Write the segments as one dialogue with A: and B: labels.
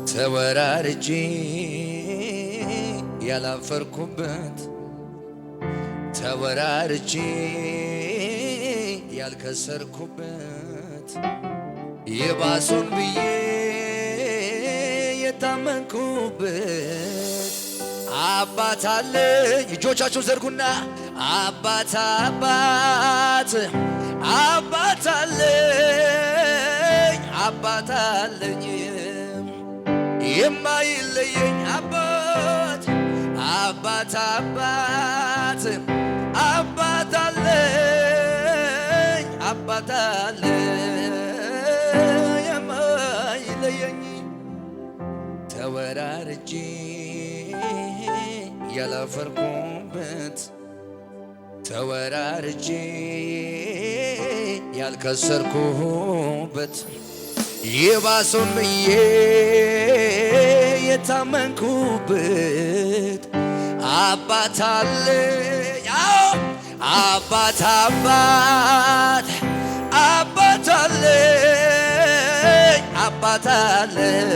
A: ተወራርጄ ያላፈርኩበት ተወራርጄ ያልከሰርኩበት የባሶን ብዬ የታመንኩበት አባት አለኝ። እጆቻችሁን ዘርጉና አባት አባት አባት አለኝ አባት አለኝ የማይለየኝ አባት አባት አባት አባት አለኝ አባት አለኝ የማይለየኝ ተወራርጄ ያላፈርኩበት ተወራርጄ ያልከሰርኩበት የባሶን ብዬ የታመንኩበት አባት አለኝ አባት አባት አባት አለኝ አባት አለኝ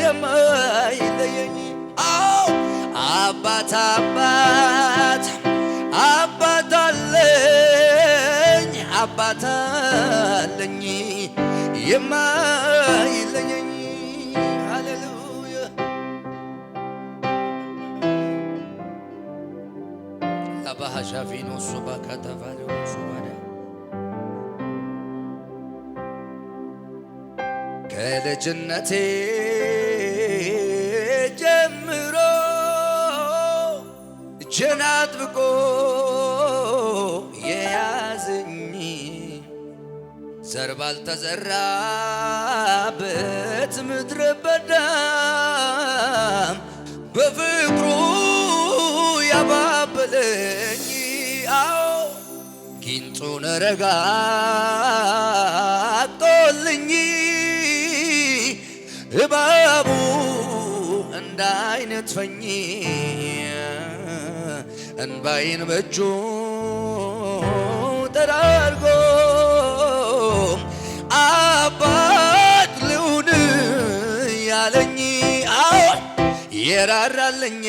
A: የማይለየኝ አባት አባት አባት አለኝ አባት አለኝ የማይለየኝ ሃሌሉያ አባሃሻፊኖ ሱባካ ተፋሪው ሱባዳ ከልጅነቴ ጀምሮ እጄን አጥብቆ የያዘኝ ዘር ባልተዘራበት ምድረ በዳም በፍቅሩ ያባበለኝ ጊንጡን ረጋግጦልኝ እባቡ እንዳይነጥፈኝ እንባዬን በእጁ ጠራርጎ አባት ልሁን ያለኝ የራራልኝ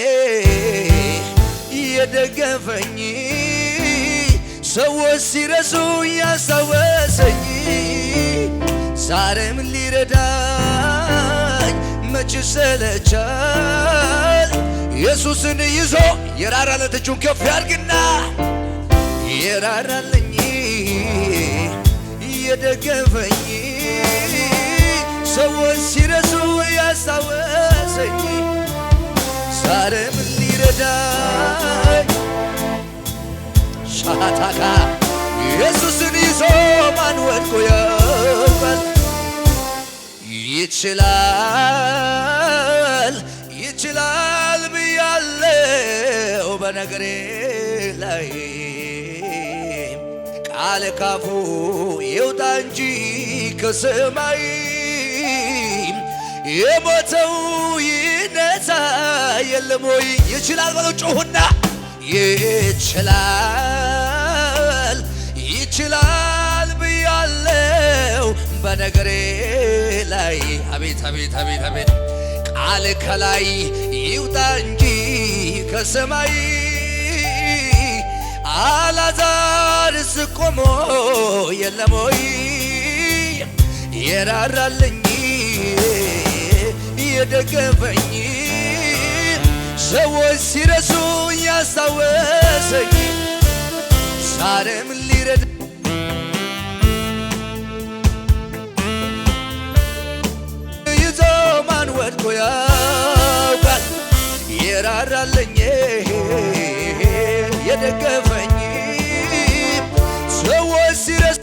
A: የደገፈኝ ሰዎች ሲረሱ ያስታወሰኝ ዛሬም ሊረዳኝ መች ሰለቻል ኢየሱስን ይዞ የራራለት እጁን ከፍ ያርግና የራራልኝ የደገፈኝ ሰዎች ሲረሱ ያስታወሰኝ ዛሬም ሊረዳኝ ሻታካ ኢየሱስን ይዞ ማን ወድቆ ያውቃል? ይችላል ይችላል ብያለው በነገሬ ላይ ቃል ካፉ ይውጣ እንጂ ከሰማይ የሞተው ይነሳ የለም ወይ? ይችላል በለው ጮሁና ይችላል ይችላል ብያለው በነገሬ ላይ አቤት አቤት አቤት አቤት ቃል ከላይ ይውጣ እንጂ ከሰማይ አልዓዛርስ ቆሞ የለም ወይ? የራራልኝ የደገፈኝ ሰዎች ሲረሱ ያስታወሰኝ ዛሬም ሊረዳ ይዞ ማን ወድቆ ያውቃል? የራራልኝ የደገፈኝ ሰዎች ሲረሱ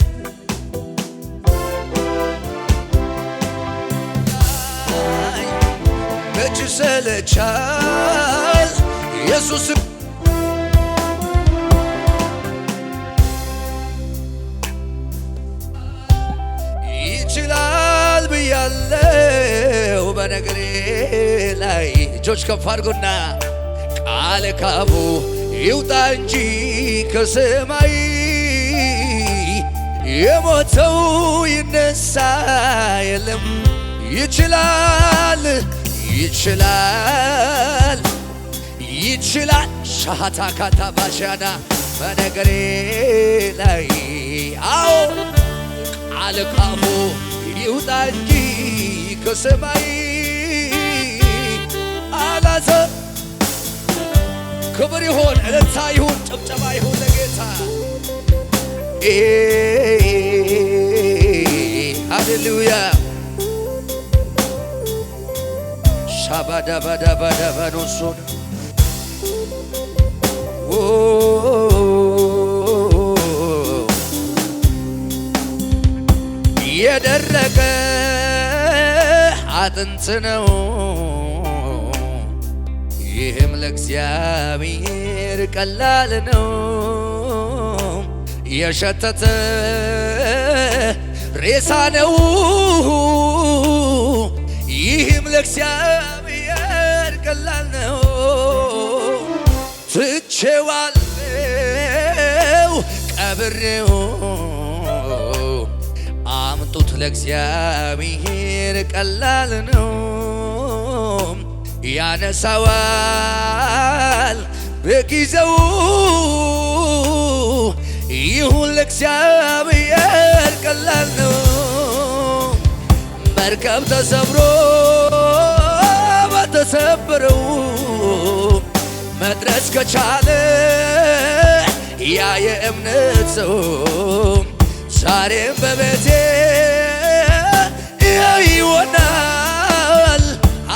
A: መች ሰለቻል ኢየሱስ ይችላል ብያለው በነገሬ ላይ እጆች ከፍ አድርጉና ቃል ካፉ ይውጣ እንጂ ከሰማይ የሞተው ይነሳ የለም ይችላል ይችላል ይችላል ሻሃታ ካታ ባሻና በነገሬ ላይ አዎ ቃል ካፉ ይውጣ እንጂ ከሰማይ አላዘ ክብር ይሁን እልልታ ይሁን ጭብጨባ ይሁን ለጌታ ሃሌሉያ ሻባዳ ባዳ ባዳ ባኖሶን የደረቀ አጥንት ነው ይህም ለእግዚአብሔር ቀላል ነው የሸተተ ሬሳ ነው ይህም ለእግዚአብሔር ቀላል ነው ትቼዋለሁ ቀብሬው አምጡት ለእግዚአብሔር ቀላል ነው ያነሳዋል በጊዜው ይሁን ለእግዚአብሔር ቀላል ነው መርከብ ተሰብሮ በተሰበረው መድረስ ከቻለ ያ የእምነት ሰው ዛሬም በቤቴ ይሆናል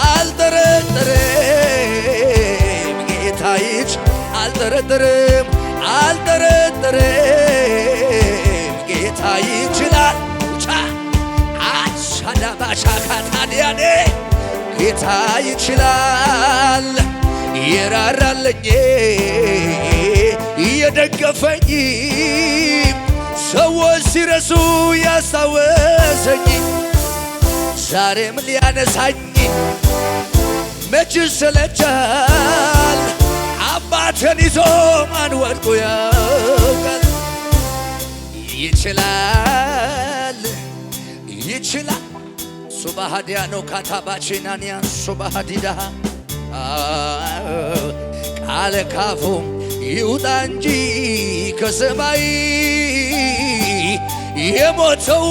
A: አልጠረጥርም ጌታ አልጠረጥርም ጌታ ይችላል አሻዳባሻካታዲያኔ ጌታ ይችላል የራራለኝ የደገፈኝ ሰዎች ሲረሱ ያስታወሰኝ ዛሬም ሊያነሳኝ መች ሰለቻል አባቴን ይዞ ማን ወድቆ ያውቃል ይችላል ሱባሃዲያ ነው ካታባቺናንያ ሱባሃዲዳ ቃል ካፉ ይውጣ እንጂ ከሰማይ የሞተው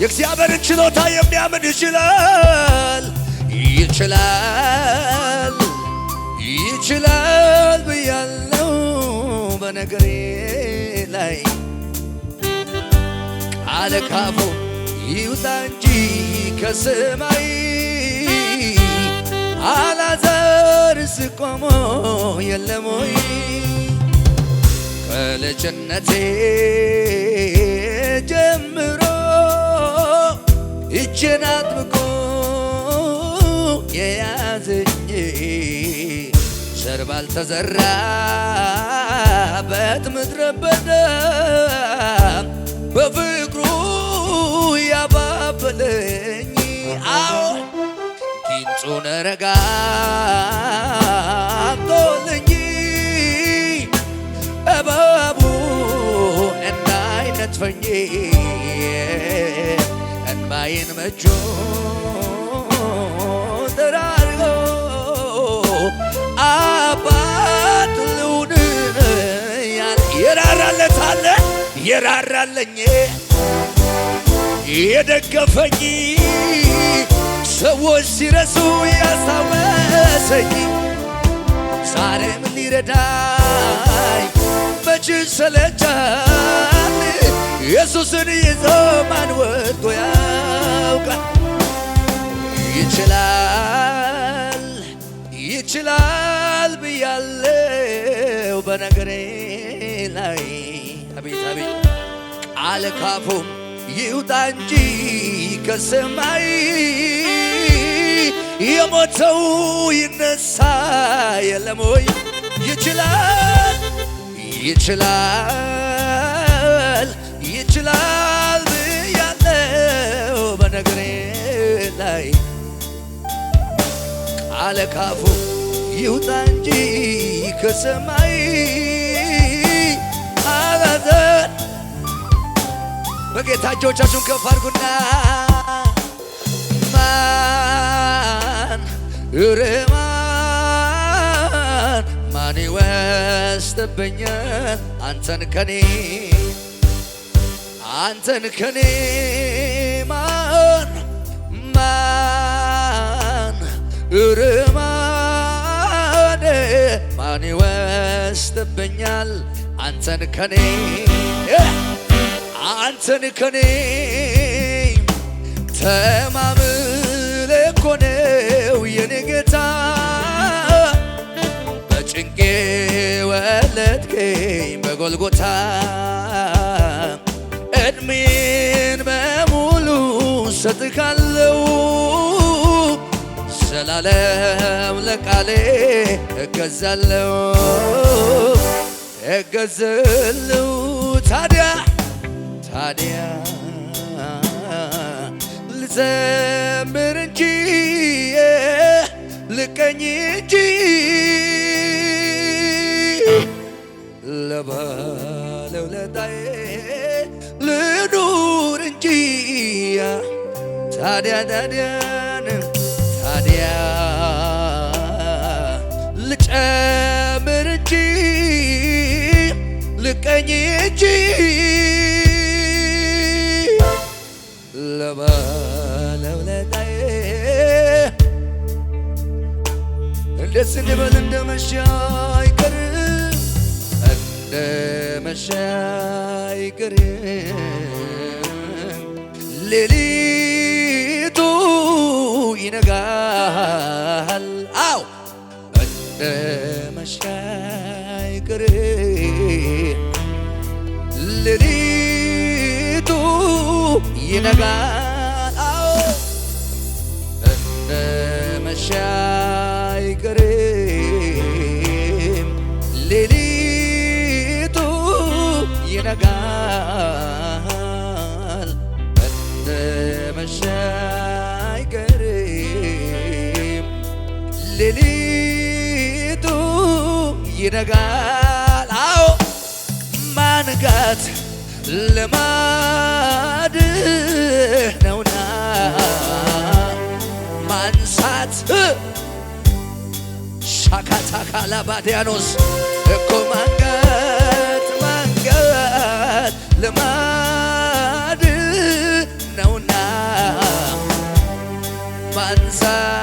A: የእግዚአብሔርን ችሎታ የሚያምን ይችላል ብያለው በነገሬ ላይ ቃል ካፉ ይውጣ እንጂ ከሰማይ አልዓዛር ቆሞ የለም ወይ ከልጅነቴ ጀምሮ እጄን አጥብቆ የያዘኝ ዘር ባልተዘራበት ምድረ በዳ በፍቅሩ ያባበለኝ አዎ ጊንጡን ረጋግጦልኝ እባቡ እንዳይነጥፈኝ እንባዬን በእጁ ጠራርጎ አባት ልሁን የራራለኝ የደገፈኝ ሰዎች ሲረሱ ያስታወሰኝ ዛሬም ሊረዳኝ መች ሰለቻል ኢየሱስን ይዞ ማን ወድቆ ያውቃል ይችላል ብያለው በነገሬ ላይ አቤት ቃል ካፉ ይውጣ እንጂ ከሰማይ የሞተው ይነሳ የለም ወይ ይችላል ብያለው በነገሬ ላይ ቃል ካፉ ይውጣ እንጂ ከሰማይ አልዓዛር በጌታ እጆቻችሁን ከፍ አድርጉና እርማን ማን ይወስድብኛል አንተን ከኔ ማን እርማን ማን ይወስድብኛል አንተን ከኔ ተማምለ እኮ ነው የኔ ጌታ በጭንቄ ወለድከኝ በጎልጎታ እድሜን በሙሉ ሰጥካለው ዘላለም ለቃሌ እገዛለው ታዲያ ልዘምር እንጂ ልቀኝ እንጂ ለባለውለታዬ ልኑር እንጂ ታዲያ ልጨምር እንጂ ልቀኝ እንጂ ለባለውለታዬ እንደስ እንበል እንደመሸ አይቀርም ሌሊቱ ይነጋል አው እንደመሸ አይቀርም ሌሊቱ ይነጋል አው እንደመሸ አይቀርም ሌሊቱ ይነጋል እንደመሸ አይቀርም ሌሊቱ ይነጋል አዎ ማንጋት ልማድህ ነውና ማንሳት ሻካታካ ላባዲያኖስ እኮ ማንጋት ልማድህ ነውና ማንሳት